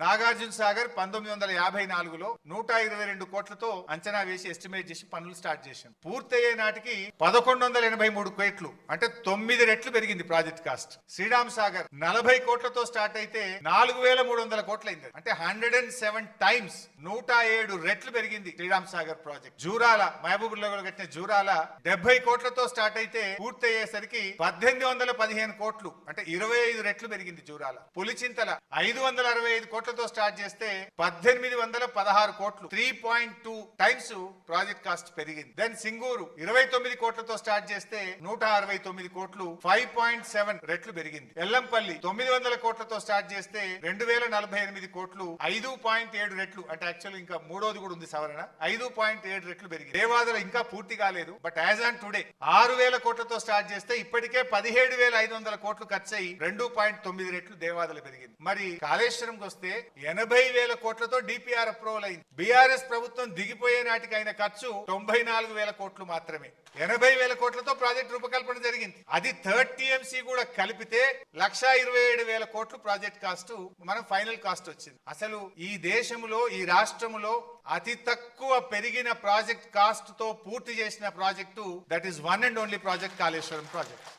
నాగార్జున సాగర్ 1954లో 122 కోట్లతో అంచనా వేసి ఎస్టిమేట్ చేసి పనులు స్టార్ట్ చేశాం. పూర్తయ్యే నాటికి 1183 కోట్లు, అంటే 9 రెట్లు పెరిగింది ప్రాజెక్ట్ కాస్ట్. శ్రీరామ్ సాగర్ 40 కోట్లతో స్టార్ట్ అయితే 4300 కోట్లయింది, అంటే 107 టైమ్స్ 107 రెట్లు పెరిగింది శ్రీరామ్ సాగర్ ప్రాజెక్ట్. జూరాల మహబూబ్లో కట్టిన జూరాల 70 కోట్లతో స్టార్ట్ అయితే పూర్తయ్యేసరికి 1815 కోట్లు, అంటే 25 రెట్లు పెరిగింది జూరాల. పులిచింతల 565 కోట్లతో స్టార్ట్ చేస్తే 1816 కోట్లు, 3.2 టైమ్స్ ప్రాజెక్ట్ కాస్ట్ పెరిగింది. దెన్ సింగూరు 29 కోట్లతో స్టార్ట్ చేస్తే 169 కోట్లు, 5.7 రెట్లు పెరిగింది. ఎల్లంపల్లి 900 కోట్లతో స్టార్ట్ చేస్తే 2048 కోట్లు, 5.7 రెట్లు, అంటే యాక్చువల్ ఇంకా మూడోది కూడా ఉంది సవరణ, 5.7 రెట్లు పెరిగింది. దేవాదుల ఇంకా పూర్తి కాలేదు, బట్ యాజ్ ఆన్ టుడే 6000 కోట్లతో స్టార్ట్ చేస్తే ఇప్పటికే 17,500 కోట్లు ఖర్చు అయ్యి 2.9 రెట్లు దేవాదుల పెరిగింది. మరి కాళేశ్వరంకి వస్తే 80,000 కోట్లతో డిపిఆర్ అప్రూవల్ అయింది. బీఆర్ఎస్ ప్రభుత్వం దిగిపోయే నాటికి అయిన ఖర్చు 94,000 కోట్లు మాత్రమే. 80,000 కోట్లతో ప్రాజెక్ట్ రూపకల్పన జరిగింది. అది 3rd టీఎంసీ కూడా కలిపితే 1,27,000 కోట్లు ప్రాజెక్ట్ కాస్ట్, మనం ఫైనల్ కాస్ట్ వచ్చింది. అసలు ఈ దేశంలో ఈ రాష్ట్రంలో అతి తక్కువ పెరిగిన ప్రాజెక్ట్ కాస్ట్ తో పూర్తి చేసిన project that is one and only project Kaleshwaram project.